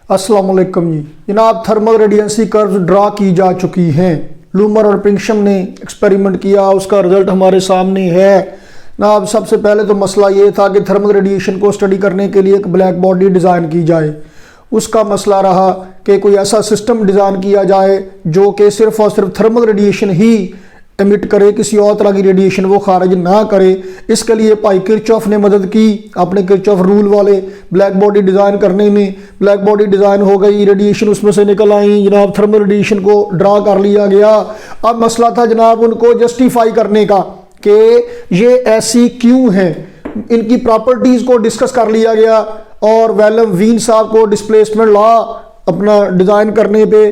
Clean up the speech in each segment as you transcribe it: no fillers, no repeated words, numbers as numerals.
अस्सलाम वालेकुम जी जनाब, थर्मल रेडियंसी कर्व्स ड्रा की जा चुकी हैं। लूमर और प्रिंगशम ने एक्सपेरिमेंट किया, उसका रिजल्ट हमारे सामने है ना। अब सबसे पहले तो मसला ये था कि थर्मल रेडिएशन को स्टडी करने के लिए एक ब्लैक बॉडी डिज़ाइन की जाए। उसका मसला रहा कि कोई ऐसा सिस्टम डिज़ाइन किया जाए जो कि सिर्फ और सिर्फ थर्मल रेडिएशन ही एमिट करे, किसी और तरह की रेडिएशन वो खारिज ना करे। इसके लिए भाई किरचॉफ ने मदद की अपने किरचॉफ रूल वाले ब्लैक बॉडी डिज़ाइन करने में। ब्लैक बॉडी डिज़ाइन हो गई, रेडिएशन उसमें से निकल आई जनाब, थर्मल रेडिएशन को ड्रा कर लिया गया। अब मसला था जनाब उनको जस्टिफाई करने का कि ये ऐसी क्यों है, इनकी प्रॉपर्टीज़ को डिस्कस कर लिया गया। और वेलम वीन साहब को डिस्प्लेसमेंट लॉ अपना डिज़ाइन करने पे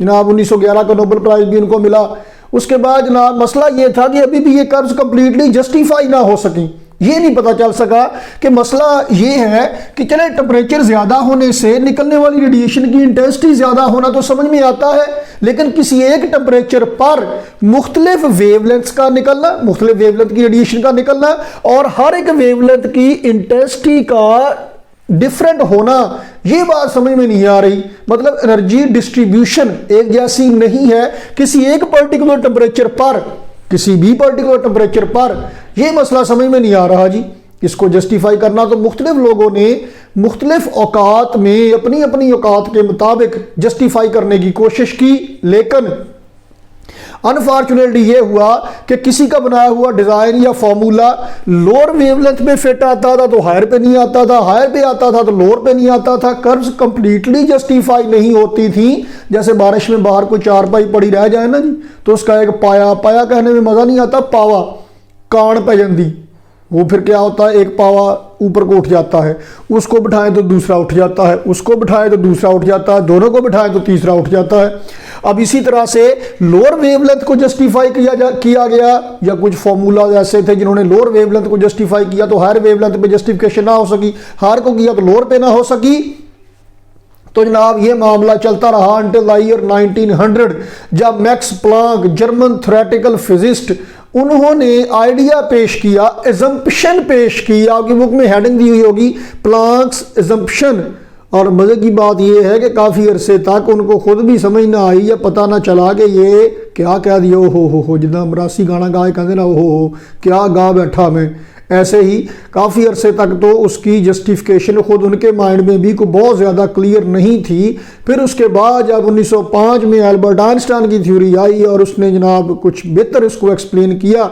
जनाब 1911 का नोबेल प्राइज़ भी उनको मिला। उसके बाद जनाब मसला ये था कि अभी भी ये कर्व्स कंप्लीटली जस्टिफाई ना हो सकें। ये नहीं पता चल सका कि मसला ये है कि चले टेम्परेचर ज़्यादा होने से निकलने वाली रेडिएशन की इंटेंसिटी ज़्यादा होना तो समझ में आता है, लेकिन किसी एक टेम्परेचर पर मुख्तलिफ वेवलेंथ्स का निकलना, मुख्तलिफ वेवलेंथ की रेडिएशन का निकलना और हर एक वेवलेंथ की इंटेंसिटी का डिफरेंट होना, ये बात समझ में नहीं आ रही। मतलब एनर्जी डिस्ट्रीब्यूशन एक जैसी नहीं है किसी एक पर्टिकुलर टेम्परेचर पर, किसी भी पर्टिकुलर टेम्परेचर पर। यह मसला समझ में नहीं आ रहा जी। इसको जस्टिफाई करना तो मुख्तलिफ लोगों ने मुख्तलिफ औकात में अपनी अपनी औकात के मुताबिक जस्टिफाई करने की कोशिश की, लेकिन अनफॉर्चुनेटली ये हुआ कि किसी का बनाया हुआ डिज़ाइन या फॉर्मूला लोअर वेवलेंथ में फिट आता था तो हायर पे नहीं आता था, हायर पे आता था तो लोअर पे नहीं आता था। कर्व्स कंप्लीटली जस्टिफाई नहीं होती थी। जैसे बारिश में बाहर कोई चारपाई पड़ी रह जाए ना जी, तो उसका एक पाया, पाया कहने में मज़ा नहीं आता, पावा कान पे जंदी, वो फिर क्या होता है, एक पावा ऊपर को उठ जाता है, उसको बिठाएं तो दूसरा उठ जाता है, उसको बिठाएं तो दूसरा उठ जाता है, दोनों को बिठाएं तो तीसरा उठ जाता है। अब इसी तरह से लोअर वेवलेंथ को जस्टिफाई किया गया, या कुछ फॉर्मूला ऐसे थे जिन्होंने लोअर वेवलेंथ को जस्टिफाई किया तो हायर वेवलेंथ पे जस्टिफिकेशन ना हो सकी, हायर को किया तो लोअर पे ना हो सकी। तो जनाब ये मामला चलता रहा अंटिल द ईयर 1900, जब max Planck German theoretical physicist, उन्होंने आइडिया पेश किया, एजम्पशन पेश की। आपकी बुक में हेडिंग दी हुई होगी प्लांक्स एजम्पशन। और मज़े की बात यह है कि काफ़ी अरसे तक उनको खुद भी समझ ना आई या पता ना चला कि ये क्या कह दिया। ओ हो जितना मरासी गाना गाए कहते ना, ओ क्या गा बैठा मैं। ऐसे ही काफ़ी अरसे तक तो उसकी जस्टिफिकेशन खुद उनके माइंड में भी को बहुत ज़्यादा क्लियर नहीं थी। फिर उसके बाद जब 1905 में अल्बर्ट आइंस्टाइन की थ्योरी आई और उसने जनाब कुछ बेहतर इसको एक्सप्लेन किया।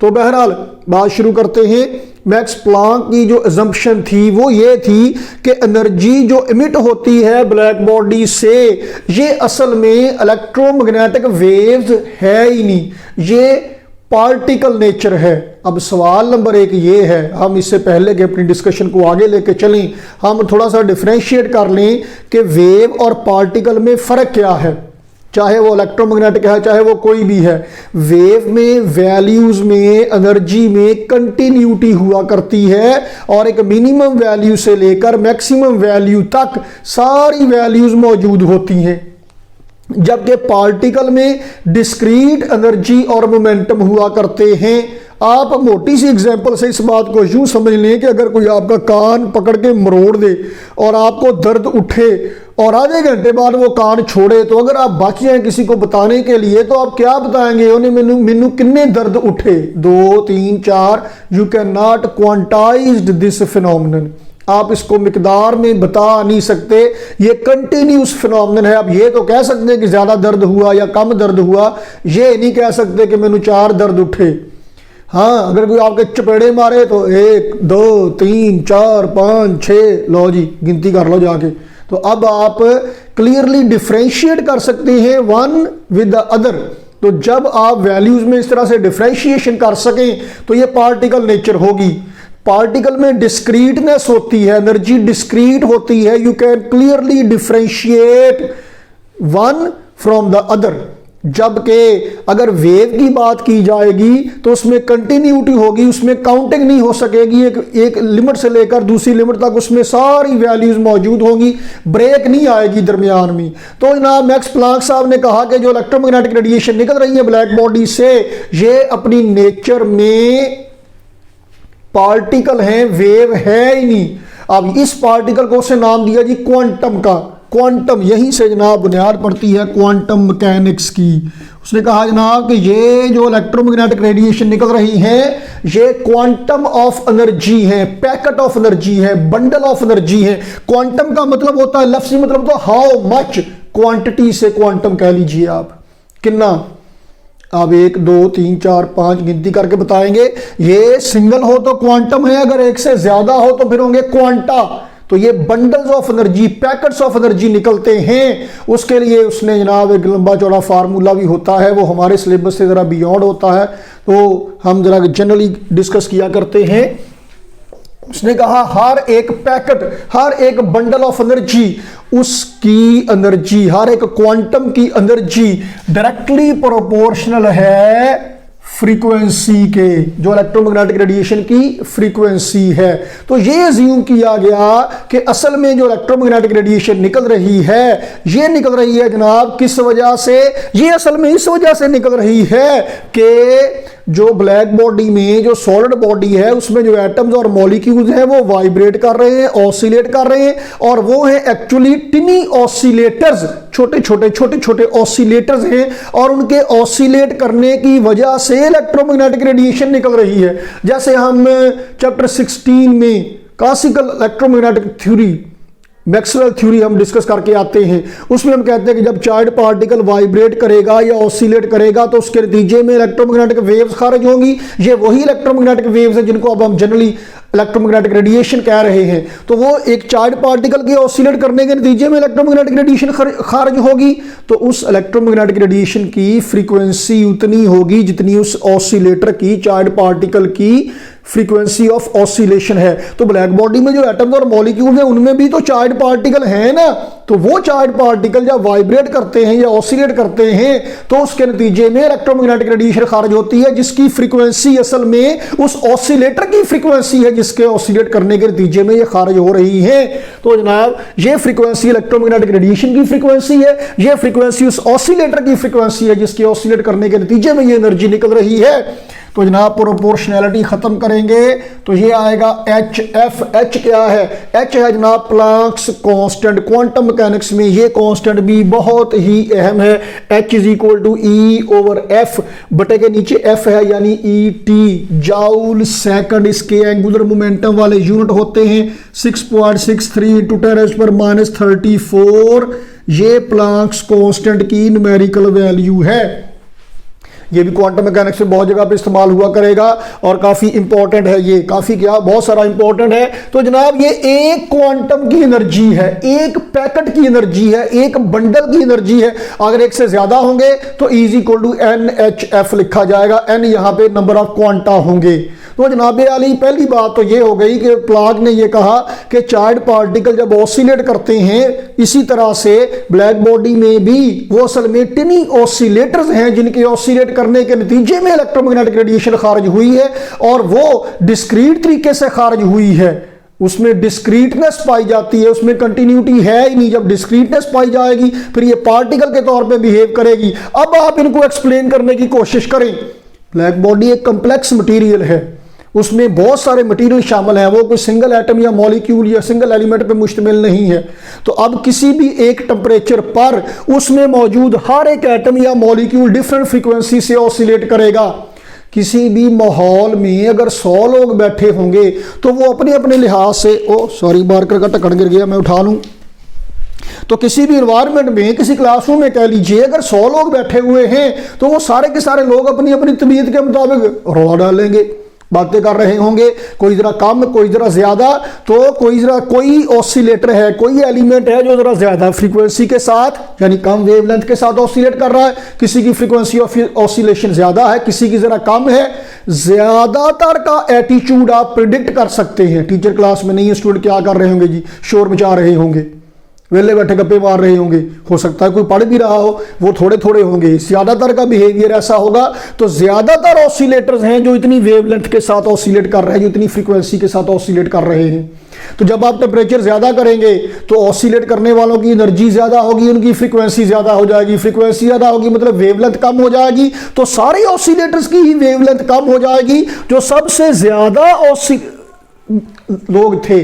तो बहरहाल बात शुरू करते हैं। मैक्स प्लांक की जो अजम्पशन थी वो ये थी कि एनर्जी जो इमिट होती है ब्लैक बॉडी से, ये असल में इलेक्ट्रोमैग्नेटिक वेव्स है ही नहीं, ये पार्टिकल नेचर है। अब सवाल नंबर 1 ये है, हम इससे पहले कि अपनी डिस्कशन को आगे लेके चलें, हम थोड़ा सा डिफरेंशिएट कर लें कि वेव और पार्टिकल में फ़र्क क्या है। चाहे वो इलेक्ट्रोमैग्नेटिक है, चाहे वो कोई भी है, वेव में वैल्यूज में एनर्जी में कंटिन्यूटी हुआ करती है और एक मिनिमम वैल्यू से लेकर मैक्सिमम वैल्यू तक सारी वैल्यूज मौजूद होती हैं। जबकि पार्टिकल में डिस्क्रीट एनर्जी और मोमेंटम हुआ करते हैं। आप मोटी सी एग्जांपल से इस बात को यूं समझ लें कि अगर कोई आपका कान पकड़ के मरोड़ दे और आपको दर्द उठे और आधे घंटे बाद वो कान छोड़े, तो अगर आप बाकी हैं किसी को बताने के लिए तो आप क्या बताएंगे, उन्हें मैनू किन्ने दर्द उठे, 2 3 4। You can not quantized this phenomenon, आप इसको मिकदार में बता नहीं सकते, ये कंटिन्यूस फिनोमिनन है। आप ये तो कह सकते हैं कि ज़्यादा दर्द हुआ या कम दर्द हुआ, ये नहीं कह सकते कि मैनू 4 दर्द उठे। हाँ, अगर कोई आपके चपेड़े मारे तो 1 2 3 4 5 6, लो जी गिनती कर लो जाके। तो अब आप क्लियरली डिफरेंशिएट कर सकते हैं वन विद द अदर। तो जब आप वैल्यूज में इस तरह से डिफरेंशिएशन कर सकें तो ये पार्टिकल नेचर होगी। पार्टिकल में डिस्क्रीटनेस होती है, एनर्जी डिस्क्रीट होती है। You can clearly differentiate one from the other. जबकि अगर वेव की बात की जाएगी तो उसमें कंटिन्यूटी होगी, उसमें काउंटिंग नहीं हो सकेगी। एक लिमिट से लेकर दूसरी लिमिट तक उसमें सारी वैल्यूज मौजूद होंगी, ब्रेक नहीं आएगी दरमियान में। तो जनाब मैक्स प्लांक साहब ने कहा कि जो इलेक्ट्रोमैग्नेटिक रेडिएशन निकल रही है ब्लैक बॉडी से, ये अपनी नेचर में पार्टिकल हैं, वेव है ही नहीं। अब इस पार्टिकल को उसने नाम दिया जी क्वांटम का। क्वांटम, यहीं से जनाब बुनियाद पड़ती है क्वांटम मैकेनिक्स की। उसने कहा जनाब कि ये जो इलेक्ट्रोमैग्नेटिक रेडिएशन निकल रही है ये क्वांटम ऑफ एनर्जी है, पैकेट ऑफ एनर्जी है, बंडल ऑफ एनर्जी है। क्वांटम का मतलब होता है, लफ्ज़ी मतलब तो हाउ मच, क्वांटिटी से क्वांटम कह लीजिए आप। कितना, आप 1 2 3 4 5 गिनती करके बताएंगे। ये सिंगल हो तो क्वांटम है, अगर एक से ज्यादा हो तो फिर होंगे क्वांटा। तो ये bundles of energy, packets of energy निकलते हैं। उसके लिए उसने जनाब एक लंबा चौड़ा फार्मूला भी होता है, वो हमारे सिलेबस से ज़रा बियॉन्ड होता है, तो हम ज़रा जनरली डिस्कस किया करते हैं। उसने कहा हर एक पैकेट, हर एक बंडल ऑफ एनर्जी, उसकी एनर्जी, हर एक क्वांटम की एनर्जी डायरेक्टली प्रोपोर्शनल है फ्रीक्वेंसी के, जो इलेक्ट्रोमैग्नेटिक रेडिएशन की फ्रीक्वेंसी है। तो ये अज्यूम किया गया कि असल में जो इलेक्ट्रोमैग्नेटिक रेडिएशन निकल रही है, ये निकल रही है जनाब किस वजह से, ये असल में इस वजह से निकल रही है कि जो ब्लैक बॉडी में, जो सॉलिड बॉडी है, उसमें जो एटम्स और मॉलिक्यूल्स हैं वो वाइब्रेट कर रहे हैं, ऑसिलेट कर रहे हैं, और वो हैं एक्चुअली टिनी ऑसिलेटर्स, छोटे छोटे ऑसिलेटर्स हैं, और उनके ऑसिलेट करने की वजह से इलेक्ट्रोमैग्नेटिक रेडिएशन निकल रही है। जैसे हम चैप्टर 16 में classical electromagnetic theory, Maxwell theory हम डिस्कस करके आते हैं, उसमें हम कहते हैं कि जब चार्ज पार्टिकल वाइब्रेट करेगा या ऑसिलेट करेगा तो उसके नतीजे में इलेक्ट्रोमैग्नेटिक वेव्स खारिज होंगी। ये वही इलेक्ट्रोमैग्नेटिक वेव्स हैं जिनको अब हम जनरली इलेक्ट्रोमैग्नेटिक रेडिएशन कह रहे हैं। तो वो एक चार्ज पार्टिकल के ऑसिलेट करने के नतीजे में इलेक्ट्रोमैग्नेटिक रेडिएशन खारिज होगी, तो उस इलेक्ट्रोमैग्नेटिक रेडिएशन की फ्रीक्वेंसी उतनी होगी जितनी उस ऑसिलेटर की, चार्ज पार्टिकल की फ्रीक्वेंसी ऑफ ऑसिलेशन है। तो ब्लैक बॉडी में जो एटम्स और मॉलिक्यूल्स हैं उनमें भी तो चार्ज पार्टिकल है ना, तो वो चार्ज पार्टिकल जब वाइब्रेट करते हैं या ऑसिलेट करते हैं तो उसके नतीजे में इलेक्ट्रोमैग्नेटिक रेडिएशन खारिज होती है, जिसकी फ्रीक्वेंसी असल में उस ऑसिलेटर की फ्रीक्वेंसी है जिसके ऑसिलेट करने के नतीजे में ये खारिज हो रही है। तो जनाब ये फ्रीक्वेंसी इलेक्ट्रोमैग्नेटिक रेडिएशन की फ्रीक्वेंसी है, ये फ्रीक्वेंसी उस ऑसिलेटर की फ्रीक्वेंसी है जिसके ऑसिलेट करने के नतीजे में ये एनर्जी निकल रही है। तो जनाब प्रोपोर्शनैलिटी खत्म करेंगे तो ये आएगा एच एफ। एच क्या है? एच है जनाब प्लांक्स कांस्टेंट। क्वांटम मैकेनिक्स में ये कांस्टेंट भी बहुत ही अहम है। H is equal to E over f, बटे के नीचे एफ है यानी ई टी, जाउल सेकंड इसके एंगुलर मोमेंटम वाले यूनिट होते हैं। 6.63 × 10⁻34 ये प्लांक्स कांस्टेंट की न्यूमेरिकल वैल्यू है। ये भी क्वांटम मैकेनिक्स में बहुत जगह पे इस्तेमाल हुआ करेगा और काफ़ी इंपॉर्टेंट है ये, काफ़ी क्या बहुत सारा इंपॉर्टेंट है। तो जनाब ये एक क्वांटम की एनर्जी है, एक पैकेट की एनर्जी है, एक बंडल की एनर्जी है। अगर एक से ज़्यादा होंगे तो E = NHF लिखा जाएगा। N यहाँ पे नंबर ऑफ क्वांटा होंगे। तो जनाब अली पहली बात तो ये हो गई कि प्लांक ने ये कहा कि चार्ज पार्टिकल जब ऑसिलेट करते हैं, इसी तरह से ब्लैक बॉडी में भी वो असल में टिनी ऑसिलेटर्स हैं जिनके ऑसिलेट करने के नतीजे में इलेक्ट्रोमैग्नेटिक रेडिएशन खारिज हुई है, और वो डिस्क्रीट तरीके से खारिज हुई है। उसमें डिस्क्रीटनेस पाई जाती है, उसमें कंटिन्यूटी है ही नहीं। जब डिस्क्रीटनेस पाई जाएगी फिर ये पार्टिकल के तौर पे बिहेव करेगी। अब आप इनको एक्सप्लेन करने की कोशिश करें। ब्लैक बॉडी एक कम्प्लेक्स मटेरियल है, उसमें बहुत सारे मटेरियल शामिल हैं, वो कोई सिंगल एटम या मॉलिक्यूल या सिंगल एलिमेंट पे मुश्तमिल नहीं है। तो अब किसी भी एक टेम्परेचर पर उसमें मौजूद हर एक एटम या मॉलिक्यूल डिफरेंट फ्रीक्वेंसी से ऑसिलेट करेगा। किसी भी माहौल में अगर 100 लोग बैठे होंगे तो वो अपने अपने लिहाज से, मार्कर का ढक्कन गिर गया, मैं उठा लूँ। तो किसी भी इन्वायरमेंट में, किसी क्लासरूम में कह लीजिए अगर 100 लोग बैठे हुए हैं तो वो सारे के सारे लोग अपनी अपनी तबीयत के मुताबिक रौला डालेंगे, बातें कर रहे होंगे, कोई जरा कम कोई जरा ज्यादा। तो कोई ऑसिलेटर है, कोई एलिमेंट है जो जरा ज्यादा फ्रीक्वेंसी के साथ यानी कम वेवलेंथ के साथ ऑसिलेट कर रहा है, किसी की फ्रीक्वेंसी ऑफ ऑसिलेशन ज्यादा है, किसी की जरा कम है। ज्यादातर का एटीट्यूड आप प्रिडिक्ट कर सकते हैं। टीचर क्लास में नहीं है, स्टूडेंट क्या कर रहे होंगे जी, शोर मचा रहे होंगे, वेले बैठे गप्पे मार रहे होंगे, हो सकता है कोई पढ़ भी रहा हो, वो थोड़े थोड़े होंगे। ज्यादातर का बिहेवियर ऐसा होगा। तो ज्यादातर ऑसिलेटर्स हैं जो इतनी वेवलेंथ के साथ ऑसिलेट कर रहे हैं, जो इतनी फ्रीक्वेंसी के साथ ऑसिलेट कर रहे हैं। तो जब आप टेम्परेचर ज्यादा करेंगे तो ऑसिलेट करने वालों की एनर्जी ज्यादा होगी, उनकी फ्रीक्वेंसी ज्यादा हो जाएगी। फ्रीक्वेंसी ज्यादा होगी मतलब वेवलेंथ कम हो जाएगी, तो सारे ऑसिलेटर्स की ही वेवलेंथ कम हो जाएगी। जो सबसे ज्यादा लोग थे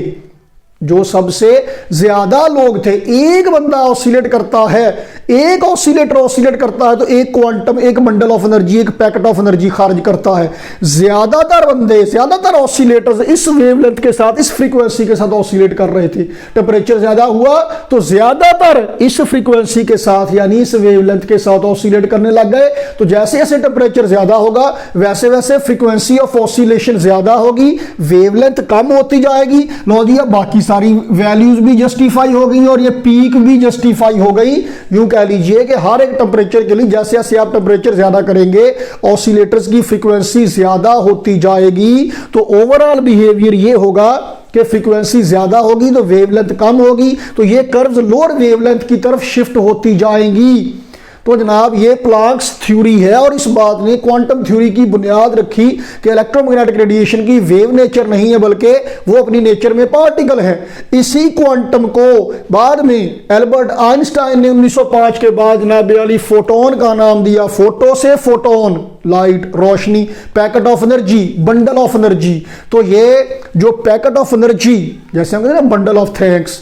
जो सबसे ज्यादा लोग थे, एक बंदा ऑसिलेट करता है, एक ऑसिलेटर ऑसिलेट करता है तो एक क्वांटम, एक बंडल ऑफ एनर्जी, एक पैकेट ऑफ एनर्जी खारिज करता है। ज्यादातर बंदे, ज्यादातर ऑसिलेटर्स इस वेवलेंथ के साथ, इस फ्रीक्वेंसी के साथ ऑसिलेट कर रहे थे। टेम्परेचर ज्यादा हुआ तो ज्यादातर इस फ्रीक्वेंसी के साथ यानी इस वेवलेंथ के साथ ऑसिलेट करने लग गए। तो जैसे जैसे टेम्परेचर ज्यादा होगा वैसे वैसे फ्रीक्वेंसी ऑफ ऑसिलेशन ज्यादा होगी, वेवलेंथ कम होती जाएगी। लो जी, अब बाकी सारी वैल्यूज भी जस्टिफाई हो गई और ये पीक भी जस्टिफाई हो गई। यूं कह लीजिए कि हर एक टेम्परेचर के लिए जैसे जैसे आप टेम्परेचर ज्यादा करेंगे ऑसिलेटर्स की फ्रीक्वेंसी ज्यादा होती जाएगी। तो ओवरऑल बिहेवियर ये होगा कि फ्रीक्वेंसी ज्यादा होगी तो वेवलेंथ कम होगी, तो ये कर्व्स लोअर वेवलेंथ की तरफ शिफ्ट होती जाएंगी। तो जनाब ये प्लैंक्स थ्योरी है और इस बात ने क्वांटम थ्योरी की बुनियाद रखी कि इलेक्ट्रोमैग्नेटिक रेडिएशन की वेव नेचर नहीं है बल्कि वो अपनी नेचर में पार्टिकल है। इसी क्वांटम को बाद में एल्बर्ट आइंस्टाइन ने 1905 के बाद जनाब अली फोटोन का नाम दिया। फोटो से photon, light, Roshni, packet of energy, bundle of energy. तो ये जो पैकेट ऑफ एनर्जी, जैसे हम कहते हैं ना बंडल ऑफ थैंक्स,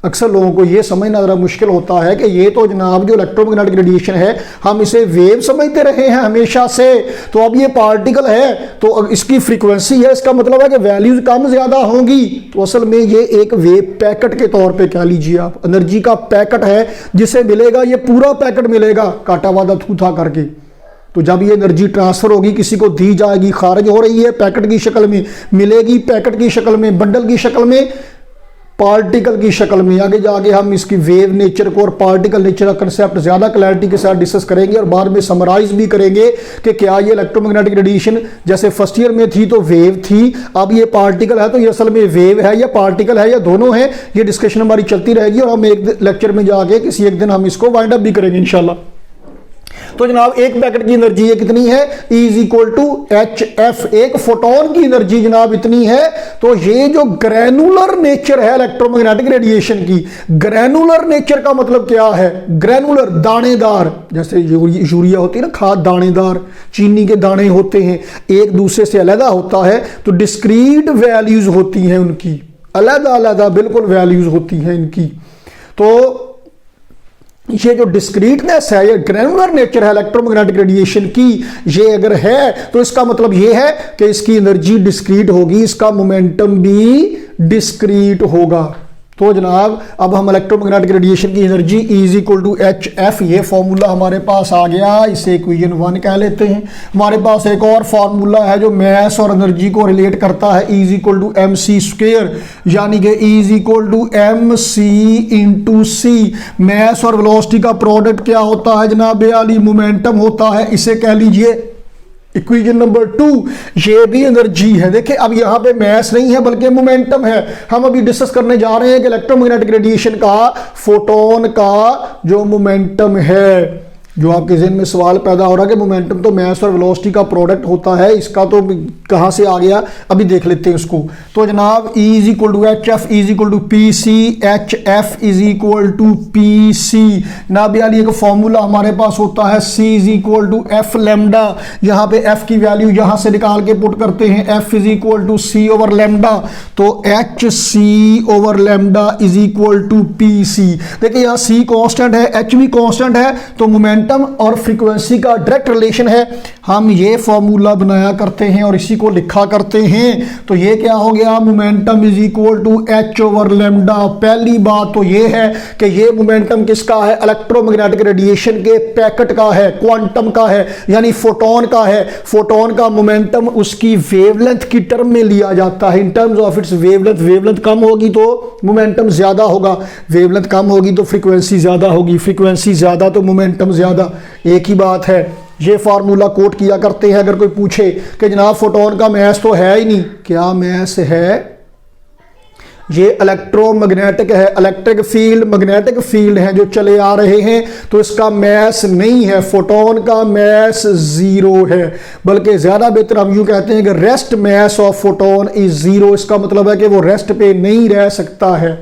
अक्सर लोगों को ये समझना ज़रा मुश्किल होता है कि ये तो जनाब जो इलेक्ट्रोमैग्नेटिक रेडिएशन है हम इसे वेव समझते रहे हैं हमेशा से, तो अब ये पार्टिकल है तो इसकी फ्रीक्वेंसी है, इसका मतलब है कि वैल्यूज कम ज़्यादा होंगी। तो असल में ये एक वेव पैकेट के तौर पे कह लीजिए आप, एनर्जी का पैकेट है जिसे मिलेगा, ये पूरा पैकेट मिलेगा काटा वादा थूथा करके। तो जब ये एनर्जी ट्रांसफर होगी किसी को दी जाएगी, खारिज हो रही है पैकेट की शक्ल में, मिलेगी पैकेट की शक्ल में, बंडल की शक्ल में, पार्टिकल की शक्ल में। आगे जाके हम इसकी वेव नेचर को और पार्टिकल नेचर का कंसेप्ट ज्यादा क्लैरिटी के साथ डिस्कस करेंगे और बाद में समराइज भी करेंगे कि क्या ये इलेक्ट्रोमैग्नेटिक रेडिएशन जैसे फर्स्ट ईयर में थी तो वेव थी, अब ये पार्टिकल है तो ये असल में वेव है या पार्टिकल है या दोनों है। ये डिस्कशन हमारी चलती रहेगी और हम एक लेक्चर में जाके किसी एक दिन हम इसको वाइंड अप भी करेंगे इंशाल्लाह। तो जनाब एक पैकेट की एनर्जी ये कितनी है, E is equal to h f. एक फोटोन की एनर्जी जनाब इतनी है। तो ये जो ग्रैनुलर नेचर है इलेक्ट्रोमैग्नेटिक रेडिएशन की, ग्रैनुलर नेचर का मतलब क्या है, ग्रैनुलर दानेदार, जैसे यूरिया होती है ना खाद दानेदार, चीनी के दाने होते हैं एक दूसरे से अलग होता है, तो डिस्क्रीट वैल्यूज होती हैं उनकी, अलग अलग बिल्कुल वैल्यूज होती हैं इनकी। तो ये जो डिस्क्रीटनेस है, ये ग्रैनुलर नेचर है इलेक्ट्रोमैग्नेटिक रेडिएशन की, ये अगर है तो इसका मतलब ये है कि इसकी एनर्जी डिस्क्रीट होगी, इसका मोमेंटम भी डिस्क्रीट होगा। तो जनाब अब हम इलेक्ट्रोमैग्नेटिक रेडिएशन की energy E is equal to h f, ये फॉर्मूला हमारे पास आ गया, इसे इक्वेशन 1 कह लेते हैं। हमारे पास एक और फॉर्मूला है जो मैस और एनर्जी को रिलेट करता है, E is equal to m c square, यानी कि E is equal to m c into c. Mass और वेलोसिटी का प्रोडक्ट क्या होता है जनाब आली, मोमेंटम होता है। इसे कह लीजिए इक्वेशन नंबर 2, ये भी एनर्जी है। देखिए अब यहाँ पे मैस नहीं है बल्कि मोमेंटम है। हम अभी डिस्कस करने जा रहे हैं कि इलेक्ट्रोमैग्नेटिक रेडिएशन का फोटोन का जो मोमेंटम है, जो आपके जहन में सवाल पैदा हो रहा है कि मोमेंटम तो मैस और वेलोसिटी का प्रोडक्ट होता है, इसका तो कहाँ से आ गया, अभी देख लेते हैं उसको। तो जनाब E is equal to h f is equal to P c, h f is equal to P c. जनाब यानी एक फॉर्मूला हमारे पास होता है C is equal to f lambda, यहाँ पे F की वैल्यू यहाँ से निकाल के पुट करते हैं, F is equal to C over lambda, तो H C over lambda is equal to P C. देखिए यहाँ C कॉन्स्टेंट है, H भी कॉन्स्टेंट है, तो मोमेंटम और फ्रीक्वेंसी का डायरेक्ट रिलेशन है। हम ये फॉर्मूला बनाया करते हैं और इसी को लिखा करते हैं। तो ये क्या हो गया, momentum is equal to h over lambda. पहली बात तो ये है कि ये मोमेंटम किसका है, इलेक्ट्रोमैग्नेटिक रेडिएशन के पैकेट का है, क्वांटम का है, यानी फोटोन का है। फोटोन का मोमेंटम उसकी वेवलेंथ की टर्म में लिया जाता है, in terms of its wavelength. Wavelength कम होगी तो मोमेंटम ज्यादा होगा, वेवलेंथ कम होगी तो फ्रीक्वेंसी ज्यादा होगी, फ्रीक्वेंसी ज्यादा तो मोमेंटम ज्यादा, एक ही बात है। ये फार्मूला कोट किया करते हैं अगर कोई पूछे कि जनाब फोटोन का मैस तो है ही नहीं, क्या मैस है, ये इलेक्ट्रोमैग्नेटिक है, इलेक्ट्रिक फील्ड मैग्नेटिक फील्ड है जो चले आ रहे हैं, तो इसका मैस नहीं है, फोटोन का मैस जीरो है। बल्कि ज्यादा बेहतर हम यूं कहते हैं कि rest mass of photon is zero. इसका मतलब है कि वो रेस्ट पे नहीं रह सकता है,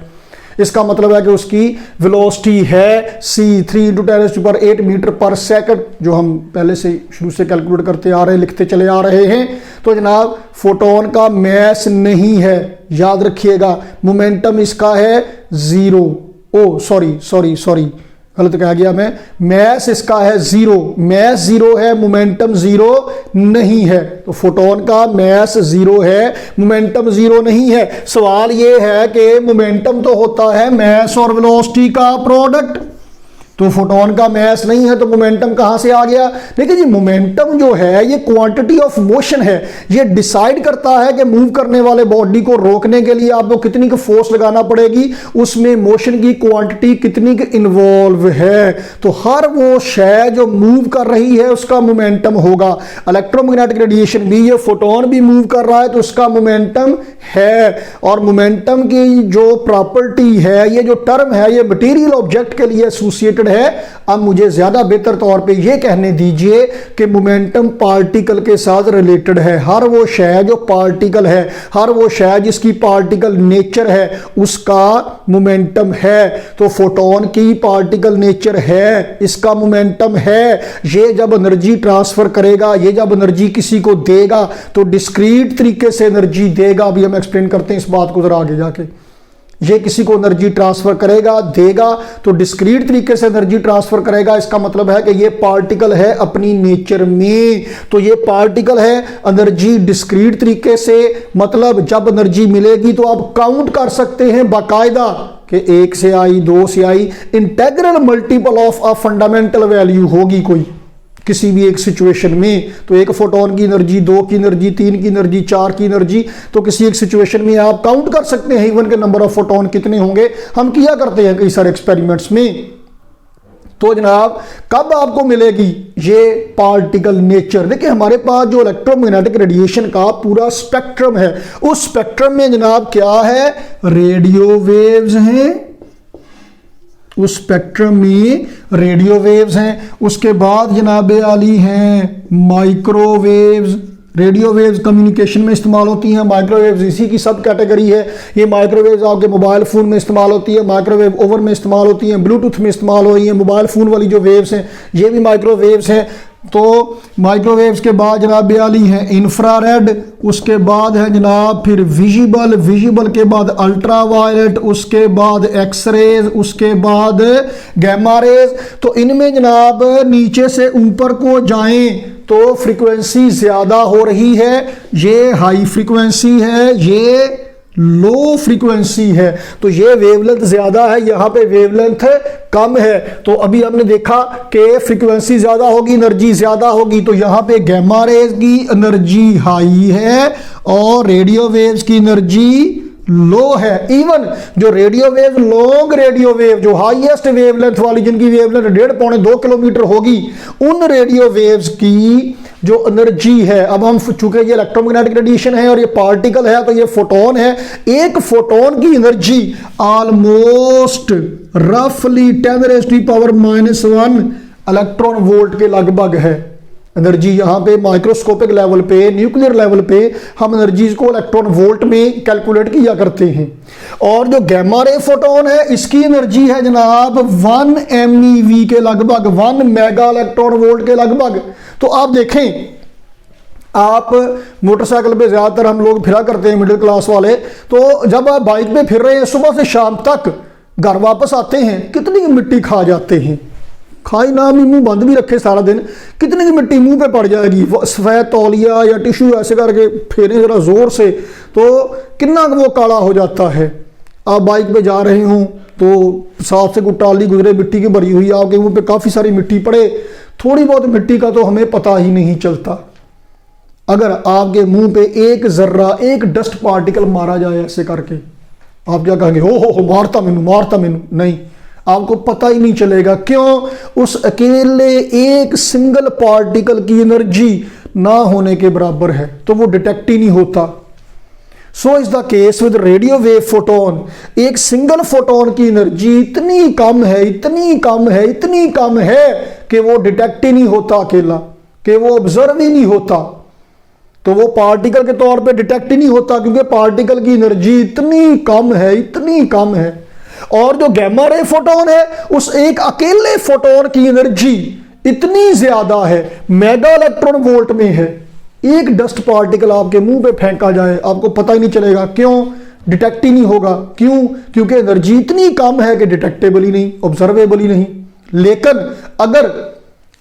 इसका मतलब है कि उसकी वेलोसिटी है c 3 × 10⁸ मीटर पर सेकंड, जो हम पहले से शुरू से कैलकुलेट करते आ रहे हैं, लिखते चले आ रहे हैं। तो जनाब फोटोन का मैस नहीं है, याद रखिएगा। मोमेंटम इसका है 0, ओ सॉरी गलत कह गया मैं, मैस इसका है 0, मैस 0 है, मोमेंटम 0 नहीं है। तो फोटोन का मैस 0 है, मोमेंटम 0 नहीं है। सवाल ये है कि मोमेंटम तो होता है मैस और वेलोसिटी का प्रोडक्ट, तो फोटोन का मैस नहीं है तो मोमेंटम कहां से आ गया? देखिए जी, मोमेंटम जो है ये क्वांटिटी ऑफ मोशन है, ये डिसाइड करता है कि मूव करने वाले बॉडी को रोकने के लिए आपको कितनी की फोर्स लगाना पड़ेगी, उसमें मोशन की क्वांटिटी कितनी की इन्वॉल्व है। तो हर वो शय जो मूव कर रही है उसका मोमेंटम होगा। इलेक्ट्रोमैग्नेटिक रेडिएशन भी, ये फोटोन भी मूव कर रहा है तो उसका मोमेंटम है। और मोमेंटम की जो प्रॉपर्टी है, ये जो टर्म है, ये मटेरियल ऑब्जेक्ट के लिए एसोसिएटेड है। अब मुझे ज्यादा बेहतर तौर पे ये कहने दीजिए कि मोमेंटम पार्टिकल के साथ रिलेटेड है। हर वो शय जो पार्टिकल है, हर वो शय जिसकी पार्टिकल नेचर है, उसका मोमेंटम है। तो फोटोन की पार्टिकल नेचर है, इसका मोमेंटम है। ये जब एनर्जी ट्रांसफर करेगा, ये जब एनर्जी किसी को देगा तो डिस्क्रीट तरीके से एनर्जी देगा। अभी हम एक्सप्लेन करते हैं इस बात को जरा आगे जाके। ये किसी को एनर्जी ट्रांसफर करेगा, देगा, तो डिस्क्रीट तरीके से एनर्जी ट्रांसफर करेगा। इसका मतलब है कि ये पार्टिकल है अपनी नेचर में, तो ये पार्टिकल है एनर्जी डिस्क्रीट तरीके से। मतलब जब एनर्जी मिलेगी तो आप काउंट कर सकते हैं बाकायदा कि 1 से आई, 2 से I, integral multiple of a fundamental value होगी कोई किसी भी एक सिचुएशन में। तो एक फोटोन की एनर्जी, 2 की एनर्जी, 3 की एनर्जी, 4 की एनर्जी, तो किसी एक सिचुएशन में आप काउंट कर सकते हैं इवन के नंबर ऑफ फोटोन कितने होंगे। हम किया करते हैं कई सारे एक्सपेरिमेंट्स में। तो जनाब कब आपको मिलेगी ये पार्टिकल नेचर? देखिए हमारे पास जो इलेक्ट्रोमैग्नेटिक रेडिएशन का पूरा स्पेक्ट्रम है, उस स्पेक्ट्रम में जनाब क्या है? रेडियो वेव्स हैं। उस स्पेक्ट्रम में रेडियो वेव्स हैं। उसके बाद जनाब आली हैं माइक्रोवेव्स। रेडियो वेव्स कम्युनिकेशन में इस्तेमाल होती हैं, माइक्रोवेव्स इसी की सब कैटेगरी है। ये माइक्रोवेव्स आपके मोबाइल फ़ोन में इस्तेमाल होती है, माइक्रोवेव ओवन में इस्तेमाल होती हैं, ब्लूटूथ में इस्तेमाल हो रही है। मोबाइल फ़ोन वाली जो वेव्स हैं ये भी माइक्रोवेव्स हैं। तो माइक्रोवेव्स के बाद जनाब आली है इंफ्रारेड, उसके बाद है जनाब फिर विजिबल, विजिबल के बाद अल्ट्रा वायलेट, उसके बाद एक्सरेज, उसके बाद गैमा रेज। तो इनमें जनाब नीचे से ऊपर को जाएं तो फ्रीक्वेंसी ज़्यादा हो रही है, ये हाई फ्रीक्वेंसी है, ये लो फ्रीक्वेंसी है। तो ये वेवलेंथ ज्यादा है, यहां पे वेवलेंथ कम है। तो अभी हमने देखा कि फ्रीक्वेंसी ज्यादा होगी, एनर्जी ज्यादा होगी, तो यहां पे गैमा रेज की एनर्जी हाई है और रेडियो वेव्स की एनर्जी लो है। इवन जो radio wave, long radio wave, जो हाईएस्ट वेवलेंथ वाली, जिनकी वेवलेंथ 1.5-2 किलोमीटर होगी, उन रेडियो वेव्स की जो एनर्जी है, अब हम चूंकि ये इलेक्ट्रोमैग्नेटिक रेडिएशन है और ये पार्टिकल है तो ये फोटोन है, एक फोटोन की एनर्जी ऑलमोस्ट रफली 10⁻⁻⁻1 इलेक्ट्रॉन वोल्ट के लगभग है एनर्जी। यहाँ पे माइक्रोस्कोपिक लेवल पे, न्यूक्लियर लेवल पे हम एनर्जीज को इलेक्ट्रॉन वोल्ट में कैलकुलेट किया करते हैं। और जो गैमा रे फोटोन है इसकी एनर्जी है जनाब 1 MeV के लगभग, 1 मेगा इलेक्ट्रॉन वोल्ट के लगभग। तो आप देखें, आप मोटरसाइकिल पे ज्यादातर हम लोग फिरा करते हैं मिडिल क्लास वाले, तो जब आप बाइक पे फिर रहे हैं सुबह से शाम तक, घर वापस आते हैं कितनी मिट्टी खा जाते हैं। खाई ना भी मुंह बंद भी रखे सारा दिन, कितनी की मिट्टी मुंह पे पड़ जाएगी। सफेद तौलिया या टिश्यू ऐसे करके फेरे जरा जोर से तो कितना वो काला हो जाता है। आप बाइक पे जा रहे हो तो साथ से कोई ट्राली गुजरे मिट्टी की भरी हुई, आपके मुंह पे काफ़ी सारी मिट्टी पड़े, थोड़ी बहुत मिट्टी का तो हमें पता ही नहीं चलता। अगर आपके मुंह पे एक जर्रा, एक डस्ट पार्टिकल मारा जाए ऐसे करके, आप क्या कहेंगे? हो मारता मैनू। नहीं, आपको पता ही नहीं चलेगा। क्यों? उस अकेले एक सिंगल पार्टिकल की एनर्जी ना होने के बराबर है, तो वो डिटेक्ट ही नहीं होता। So is the case with radio wave photon. एक सिंगल फोटोन की एनर्जी इतनी कम है कि वो डिटेक्ट ही नहीं होता अकेला, कि वो ऑब्जर्व ही नहीं होता। तो वो पार्टिकल के तौर पे डिटेक्ट ही नहीं होता, क्योंकि पार्टिकल की एनर्जी इतनी कम है। और जो गैमा रे फोटोन है, उस एक अकेले फोटोन की एनर्जी इतनी ज्यादा है, मेगा इलेक्ट्रॉन वोल्ट में है। एक डस्ट पार्टिकल आपके मुंह पे फेंका जाए, आपको पता ही नहीं चलेगा। क्यों? डिटेक्ट ही नहीं होगा। क्यों? क्योंकि एनर्जी इतनी कम है कि डिटेक्टेबल ही नहीं, ऑब्जर्वेबल ही नहीं। लेकिन अगर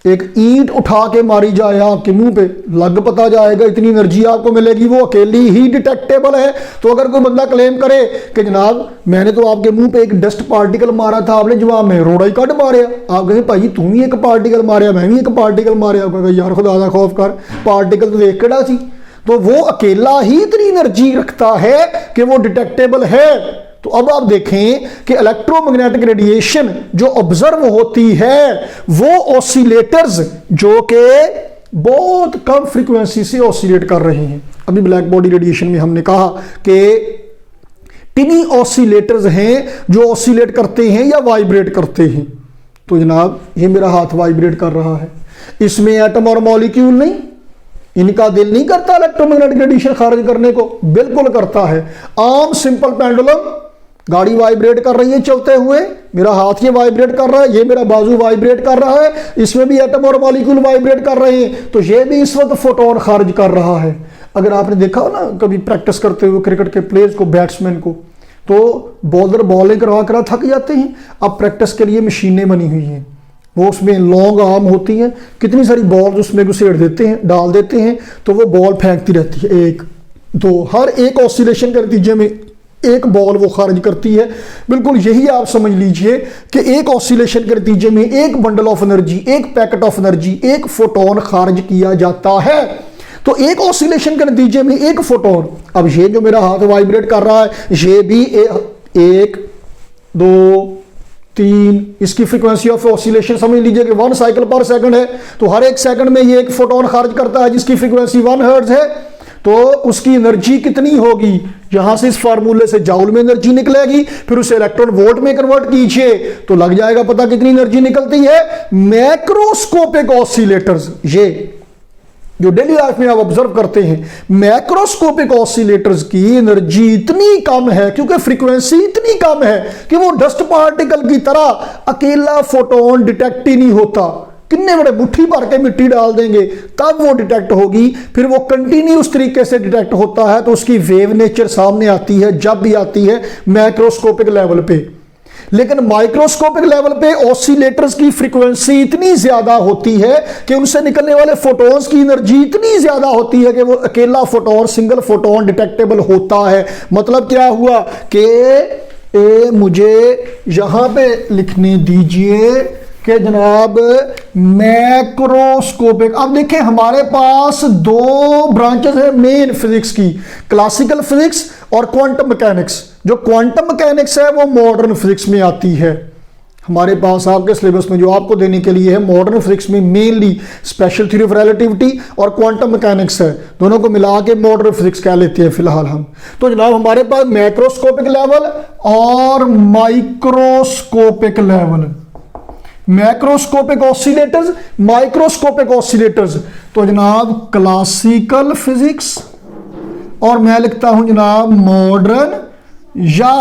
एक ईंट उठा के मारी जाए आपके मुंह पे, लग पता जाएगा, इतनी एनर्जी आपको मिलेगी, वो अकेली ही डिटेक्टेबल है। तो अगर कोई बंदा क्लेम करे कि जनाब मैंने तो आपके मुंह पे एक डस्ट पार्टिकल मारा था, आपने जवाब में रोड़ा ही कट मारे, आप कहें भाई तू भी एक पार्टिकल मारे, मैं भी एक पार्टिकल मारे, आप कहें यार खुदा दा खौफ कर, पार्टिकल तो देख केड़ा सी। तो वो अकेला ही इतनी एनर्जी रखता है कि वो डिटेक्टेबल है। तो अब आप देखें कि इलेक्ट्रोमैग्नेटिक रेडिएशन जो ऑब्जर्व होती है वो ऑसिलेटर्स जो कि बहुत कम फ्रीक्वेंसी से ऑसिलेट कर रहे हैं। अभी ब्लैक बॉडी रेडिएशन में हमने कहा कि टिनी ऑसिलेटर्स हैं जो ऑसिलेट करते हैं या वाइब्रेट करते हैं। तो जनाब ये मेरा हाथ वाइब्रेट कर रहा है, इसमें एटम और मॉलिक्यूल नहीं, इनका दिल नहीं करता इलेक्ट्रोमैग्नेटिक रेडिएशन खारिज करने को? बिल्कुल करता है। आम सिंपल पेंडुलम, गाड़ी वाइब्रेट कर रही है चलते हुए, मेरा हाथ ये वाइब्रेट कर रहा है, ये मेरा बाजू वाइब्रेट कर रहा है, इसमें भी एटम और मॉलिक्यूल वाइब्रेट कर रहे हैं, तो ये भी इस वक्त फोटोन खारिज कर रहा है। अगर आपने देखा हो ना कभी प्रैक्टिस करते हुए क्रिकेट के प्लेयर्स को, बैट्समैन को, तो बॉलर बॉलिंग करवा कर थक जाते हैं। अब प्रैक्टिस के लिए मशीनें बनी हुई हैं, वो उसमें लॉन्ग आर्म होती हैं, कितनी सारी बॉल उसमें घुसेड़ देते हैं, डाल देते हैं, तो वो बॉल फेंकती रहती है, एक दो, हर एक ऑसिलेशन के नतीजे में एक बॉल वो खारिज करती है। बिल्कुल यही आप समझ लीजिए कि एक ऑसिलेशन के नतीजे में एक बंडल ऑफ एनर्जी, एक पैकेट ऑफ एनर्जी, एक फोटोन खारिज किया जाता है। तो एक ऑसिलेशन के नतीजे में एक फोटोन। अब ये जो मेरा हाथ वाइब्रेट कर रहा है, ये भी एक दो तीन, इसकी फ्रीक्वेंसी ऑफ ऑसिलेशन समझ लीजिए कि 1 साइकिल पर सेकंड है। तो हर एक सेकंड में ये एक फोटोन खारिज करता है जिसकी फ्रीक्वेंसी 1 हर्ट्ज है। तो उसकी एनर्जी कितनी होगी? यहां से इस फार्मूले से जाउल में एनर्जी निकलेगी, फिर उसे इलेक्ट्रॉन वोल्ट में कन्वर्ट कीजिए तो लग जाएगा पता कितनी एनर्जी निकलती है। मैक्रोस्कोपिक ऑसिलेटर्स, ये जो डेली लाइफ में आप ऑब्जर्व करते हैं, मैक्रोस्कोपिक ऑसिलेटर्स की एनर्जी इतनी कम है क्योंकि फ्रीक्वेंसी इतनी कम है कि वो डस्ट पार्टिकल की तरह अकेला फोटोन डिटेक्ट ही नहीं होता। कितने बड़े मुट्ठी भर के मिट्टी डाल देंगे तब वो डिटेक्ट होगी, फिर वो कंटिन्यूस तरीके से डिटेक्ट होता है। तो उसकी वेव नेचर सामने आती है, जब भी आती है मैक्रोस्कोपिक लेवल पे। लेकिन माइक्रोस्कोपिक लेवल पे ऑसिलेटर्स की फ्रीक्वेंसी इतनी ज्यादा होती है कि उनसे निकलने वाले फोटोन्स की एनर्जी इतनी ज्यादा होती है कि वो अकेला फोटोन, सिंगल फोटोन डिटेक्टेबल होता है। मतलब क्या हुआ कि मुझे यहां पे लिखने दीजिए कि जनाब मैक्रोस्कोपिक। अब देखिए हमारे पास दो ब्रांचेस है मेन फिजिक्स की, क्लासिकल फिजिक्स और क्वांटम मैकेनिक्स। जो क्वांटम मैकेनिक्स है वो मॉडर्न फिजिक्स में आती है। हमारे पास आपके सिलेबस में जो आपको देने के लिए है मॉडर्न फिजिक्स में mainly special theory of relativity और क्वांटम मैकेनिक्स है, दोनों को मिला के मॉडर्न फिजिक्स कह लेते हैं फिलहाल हम। तो जनाब हमारे पास मैक्रोस्कोपिक लेवल और microscopic level, macroscopic oscillators, microscopic oscillators. तो जनाब क्लासिकल फिजिक्स और मैं लिखता हूं जनाब मॉडर्न या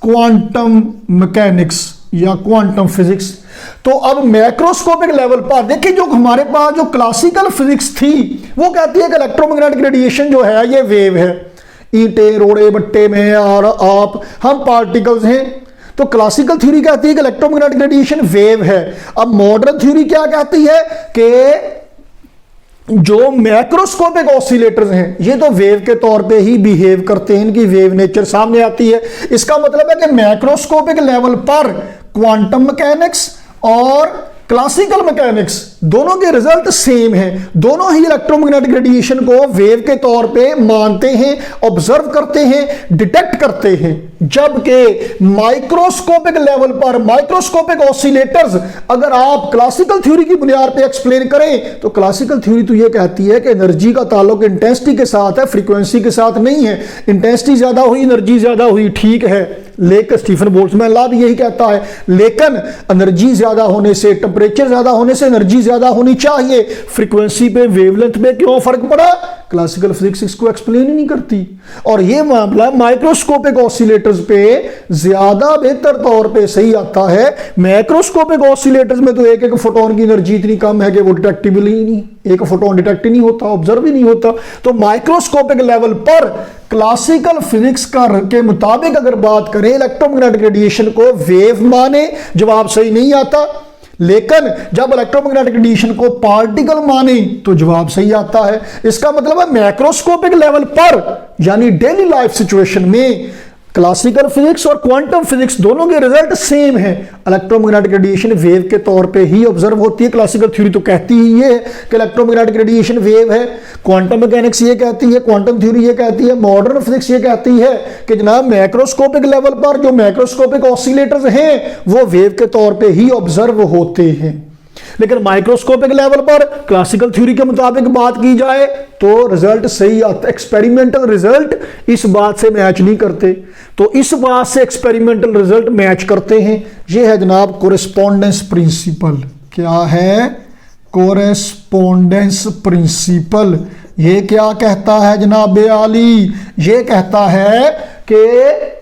क्वांटम मैकेनिक्स या क्वांटम फिजिक्स। तो अब मैक्रोस्कोपिक लेवल पर देखिए जो हमारे पास जो क्लासिकल फिजिक्स थी वो कहती है कि इलेक्ट्रोमैग्नेटिक रेडिएशन जो है ये वेव है, ईंटें रोड़े बट्टे में और आप हम पार्टिकल्स हैं। तो क्लासिकल थ्योरी कहती है कि इलेक्ट्रोमैग्नेटिक रेडिएशन वेव है। अब मॉडर्न थ्योरी क्या कहती है कि जो मैक्रोस्कोपिक ऑसिलेटर्स हैं ये तो वेव के तौर पे ही बिहेव करते हैं, इनकी वेव नेचर सामने आती है। इसका मतलब है कि मैक्रोस्कोपिक लेवल पर क्वांटम मैकेनिक्स और क्लासिकल मैकेनिक्स दोनों के रिजल्ट सेम हैं, दोनों ही इलेक्ट्रोमैग्नेटिक रेडिएशन को वेव के तौर पे मानते हैं, ऑब्जर्व करते हैं, डिटेक्ट करते हैं। जबकि माइक्रोस्कोपिक लेवल पर माइक्रोस्कोपिक ऑसिलेटर्स अगर आप क्लासिकल थ्योरी की बुनियाद पे एक्सप्लेन करें तो क्लासिकल थ्योरी तो ये कहती है कि एनर्जी का ताल्लुक इंटेंसिटी के साथ है, फ्रीक्वेंसी के साथ नहीं है। इंटेंसिटी ज्यादा हुई, एनर्जी ज्यादा हुई, ठीक है, लेकिन स्टीफन बोल्ट्जमैन लॉ भी यही कहता है, लेकिन एनर्जी ज्यादा होने से, टेम्परेचर ज्यादा होने से एनर्जी ज्यादा होनी चाहिए। फ्रीक्वेंसी पे, वेवलेंथ पे क्यों फर्क पड़ा? क्लासिकल फिजिक्स इसको एक्सप्लेन ही नहीं करती। और ये मामला माइक्रोस्कोपिक ऑसिलेटर्स पे ज्यादा बेहतर तौर पे सही आता है। मैक्रोस्कोपिक ऑसिलेटर्स में तो एक एक फोटोन की एनर्जी इतनी कम है कि वो डिटेक्टेबल ही नहीं, एक फोटोन डिटेक्ट ही नहीं होता, ऑब्जर्व ही नहीं होता। तो माइक्रोस्कोपिक लेवल पर क्लासिकल फिजिक्स के मुताबिक अगर बात करें, इलेक्ट्रोमैग्नेटिक रेडिएशन को वेव माने, जवाब सही नहीं आता। लेकिन जब इलेक्ट्रोमैग्नेटिक रेडिएशन को पार्टिकल माने तो जवाब सही आता है। इसका मतलब है मैक्रोस्कोपिक लेवल पर, यानी डेली लाइफ सिचुएशन में, क्लासिकल फिजिक्स और क्वांटम फिजिक्स दोनों के रिजल्ट सेम है। इलेक्ट्रोमैग्नेटिक रेडिएशन वेव के तौर पे ही ऑब्जर्व होती है। क्लासिकल थ्योरी तो कहती ही ये है कि इलेक्ट्रोमैग्नेटिक रेडिएशन वेव है। क्वांटम मैकेनिक्स ये कहती है, क्वांटम थ्योरी ये कहती है, मॉडर्न फिजिक्स ये कहती है कि जनाब मैक्रोस्कोपिक लेवल पर जो मैक्रोस्कोपिक ऑसिलेटर्स हैं वो वेव के तौर पे ही ऑब्जर्व होते हैं। लेकिन माइक्रोस्कोपिक लेवल पर क्लासिकल थ्योरी के मुताबिक बात की जाए तो रिजल्ट सही आता। एक्सपेरिमेंटल रिजल्ट इस बात से मैच नहीं करते, तो इस बात से एक्सपेरिमेंटल रिजल्ट मैच करते हैं। यह है जनाब कोरेस्पोंडेंस प्रिंसिपल। क्या है? Correspondence principle. ये क्या कहता है जनाब आली? ये कहता है कि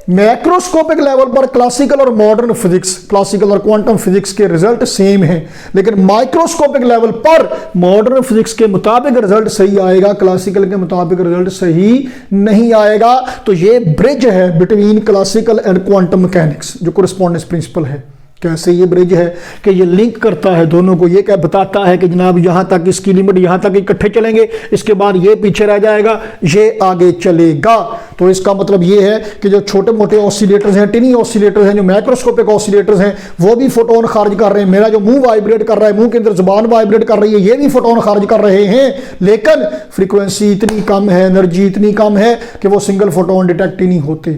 मैक्रोस्कोपिक लेवल पर क्लासिकल और मॉडर्न फिजिक्स, क्लासिकल और क्वांटम फिजिक्स के रिजल्ट सेम हैं, लेकिन माइक्रोस्कोपिक लेवल पर मॉडर्न फिजिक्स के मुताबिक रिजल्ट सही आएगा, क्लासिकल के मुताबिक रिजल्ट सही नहीं आएगा। तो ये ब्रिज है between classical and quantum mechanics, जो कोरेस्पोंडेंस प्रिंसिपल है। कैसे ये ब्रिज है कि ये लिंक करता है दोनों को। ये क्या बताता है कि जनाब यहां तक इसकी लिमिट, यहां तक इकट्ठे चलेंगे, इसके बाद ये पीछे रह जाएगा, ये आगे चलेगा। तो इसका मतलब ये है कि जो छोटे मोटे ऑसिलेटर्स हैं, टिनी ऑसिलेटर्स हैं, जो माइक्रोस्कोपिक ऑसिलेटर्स हैं, वो भी फोटोन खारिज कर रहे हैं। मेरा जो मुंह वाइब्रेट कर रहा है, मुंह के अंदर जुबान वाइब्रेट कर रही है, ये भी फोटोन खारिज कर रहे हैं, लेकिन फ्रीक्वेंसी इतनी कम है, एनर्जी इतनी कम है कि वो सिंगल फोटोन डिटेक्ट ही नहीं होते।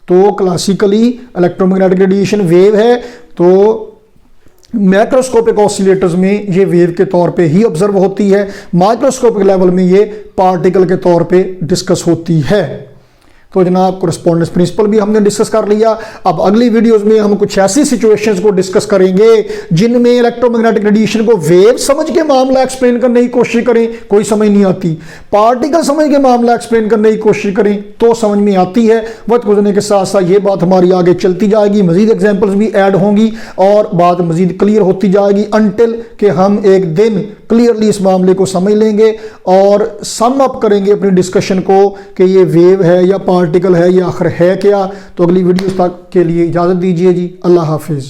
तो क्लासिकली इलेक्ट्रोमैग्नेटिक रेडिएशन वेव है, तो मैक्रोस्कोपिक ऑसिलेटर्स में ये वेव के तौर पे ही ऑब्जर्व होती है, माइक्रोस्कोपिक लेवल में ये पार्टिकल के तौर पे डिस्कस होती है। तो जनाब कोरेस्पोंडेंस प्रिंसिपल भी हमने डिस्कस कर लिया। अब अगली वीडियोस में हम कुछ ऐसी सिचुएशंस को डिस्कस करेंगे जिनमें इलेक्ट्रोमैग्नेटिक रेडिएशन को वेव समझ के मामला एक्सप्लेन करने की कोशिश करें, कोई समझ नहीं आती। पार्टिकल समझ के मामला एक्सप्लेन करने की कोशिश करें तो समझ में आती है। वक्त गुजरने के साथ साथ ये बात हमारी आगे चलती जाएगी, मजीद एग्जाम्पल्स भी ऐड होंगी और बात मजीद क्लियर होती जाएगी, अनटिल कि हम एक दिन क्लियरली इस मामले को समझ लेंगे और सम अप करेंगे अपनी डिस्कशन को कि ये वेव है या पार्टिकल है या आखिर है क्या। तो अगली वीडियो तक के लिए इजाज़त दीजिए जी। अल्लाह हाफिज़।